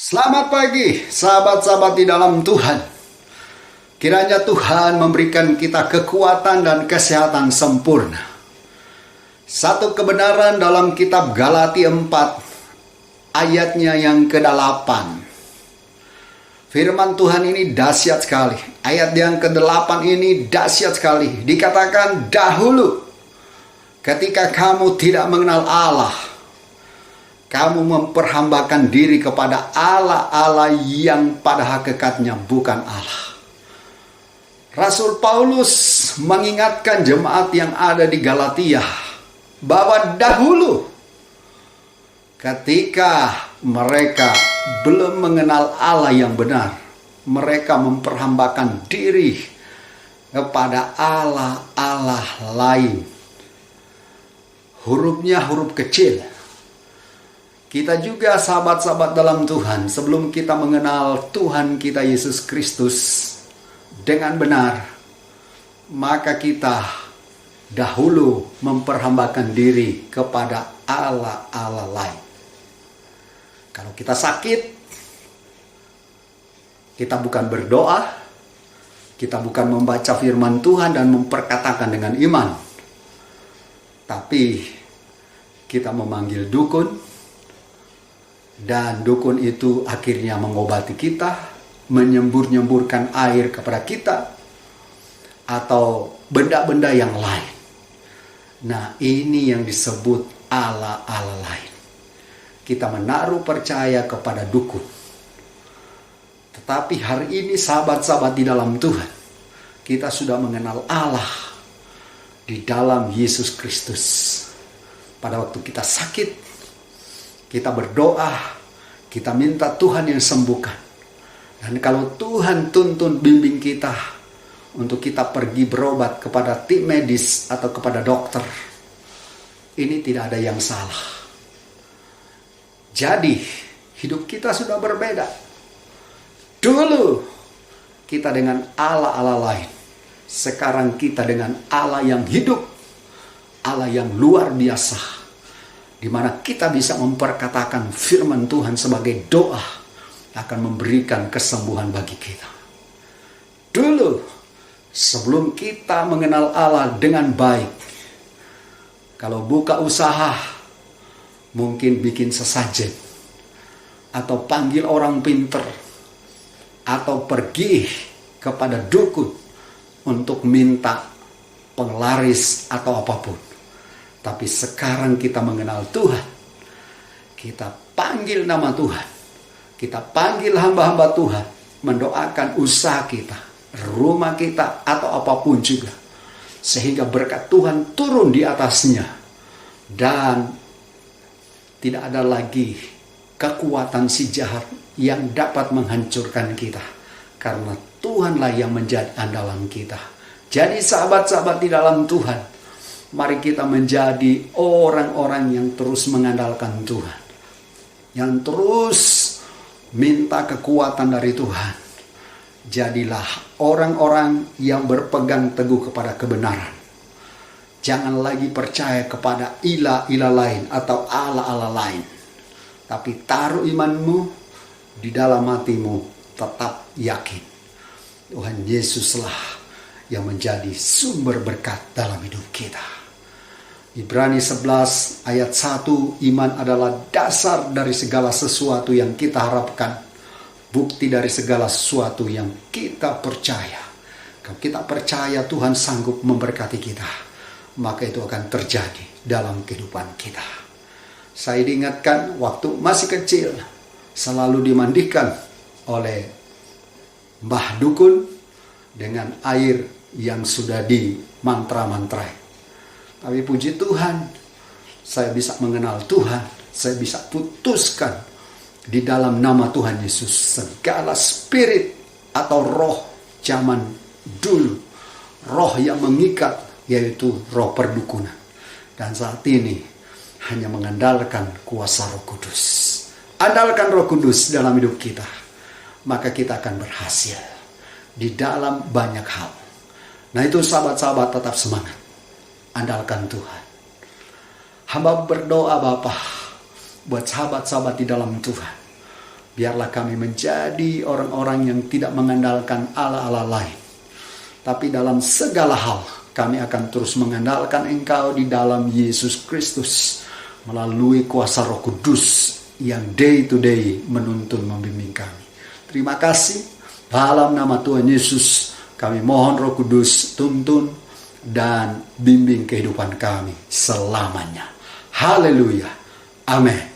Selamat pagi, sahabat-sahabat di dalam Tuhan. Kiranya Tuhan memberikan kita kekuatan dan kesehatan sempurna. Satu kebenaran dalam kitab Galatia 4, ayatnya yang ke-8. Firman Tuhan ini dahsyat sekali. Ayat yang ke-8 ini dahsyat sekali. Dikatakan dahulu, ketika kamu tidak mengenal Allah, kamu memperhambakan diri kepada Allah-Allah yang pada hakikatnya bukan Allah. Rasul Paulus mengingatkan jemaat yang ada di Galatia bahwa dahulu ketika mereka belum mengenal Allah yang benar, mereka memperhambakan diri kepada Allah-Allah lain. Hurufnya huruf kecil. Kita juga sahabat-sahabat dalam Tuhan, sebelum kita mengenal Tuhan kita Yesus Kristus dengan benar, maka kita dahulu memperhambakan diri kepada Allah-Allah lain. Kalau kita sakit, kita bukan berdoa, kita bukan membaca firman Tuhan dan memperkatakan dengan iman, tapi kita memanggil dukun, dan dukun itu akhirnya mengobati kita, menyembur-nyemburkan air kepada kita, atau benda-benda yang lain. Nah, ini yang disebut Allah-Allah lain. Kita menaruh percaya kepada dukun. Tetapi hari ini sahabat-sahabat di dalam Tuhan, kita sudah mengenal Allah di dalam Yesus Kristus. Pada waktu kita sakit, kita berdoa, kita minta Tuhan yang sembuhkan. Dan kalau Tuhan tuntun bimbing kita untuk kita pergi berobat kepada tim medis atau kepada dokter, ini tidak ada yang salah. Jadi, hidup kita sudah berbeda. Dulu, kita dengan Allah-Allah lain. Sekarang kita dengan Allah yang hidup, Allah yang luar biasa, di mana kita bisa memperkatakan firman Tuhan sebagai doa akan memberikan kesembuhan bagi kita. Dulu, sebelum kita mengenal Allah dengan baik, kalau buka usaha, mungkin bikin sesajen, atau panggil orang pinter, atau pergi kepada dukun untuk minta penglaris atau apapun. Tapi sekarang kita mengenal Tuhan, kita panggil nama Tuhan, kita panggil hamba-hamba Tuhan, mendoakan usaha kita, rumah kita, atau apapun juga, sehingga berkat Tuhan turun di atasnya, dan tidak ada lagi kekuatan si jahat yang dapat menghancurkan kita, karena Tuhanlah yang menjadi andalan kita. Jadi sahabat-sahabat di dalam Tuhan, mari kita menjadi orang-orang yang terus mengandalkan Tuhan, yang terus minta kekuatan dari Tuhan. Jadilah orang-orang yang berpegang teguh kepada kebenaran. Jangan lagi percaya kepada ilah-ilah lain atau Allah-Allah lain, tapi taruh imanmu di dalam hatimu, tetap yakin Tuhan Yesuslah yang menjadi sumber berkat dalam hidup kita. Ibrani 11 ayat 1, iman adalah dasar dari segala sesuatu yang kita harapkan, bukti dari segala sesuatu yang kita percaya. Kalau kita percaya Tuhan sanggup memberkati kita, maka itu akan terjadi dalam kehidupan kita. Saya diingatkan waktu masih kecil, selalu dimandikan oleh Mbah Dukun dengan air yang sudah dimantra-mantrai. Tapi puji Tuhan, saya bisa mengenal Tuhan, saya bisa putuskan di dalam nama Tuhan Yesus segala spirit atau roh zaman dulu, roh yang mengikat, yaitu roh perdukunan. Dan saat ini hanya mengandalkan kuasa Roh Kudus. Andalkan Roh Kudus dalam hidup kita, maka kita akan berhasil di dalam banyak hal. Nah itu sahabat-sahabat, tetap semangat. Andalkan Tuhan. Hamba berdoa Bapa buat sahabat-sahabat di dalam Tuhan. Biarlah kami menjadi orang-orang yang tidak mengandalkan Allah-Allah lain. Tapi dalam segala hal, kami akan terus mengandalkan Engkau di dalam Yesus Kristus. Melalui kuasa Roh Kudus yang day to day menuntun membimbing kami. Terima kasih. Dalam nama Tuhan Yesus, kami mohon Roh Kudus tuntun dan bimbing kehidupan kami selamanya. Haleluya. Amin.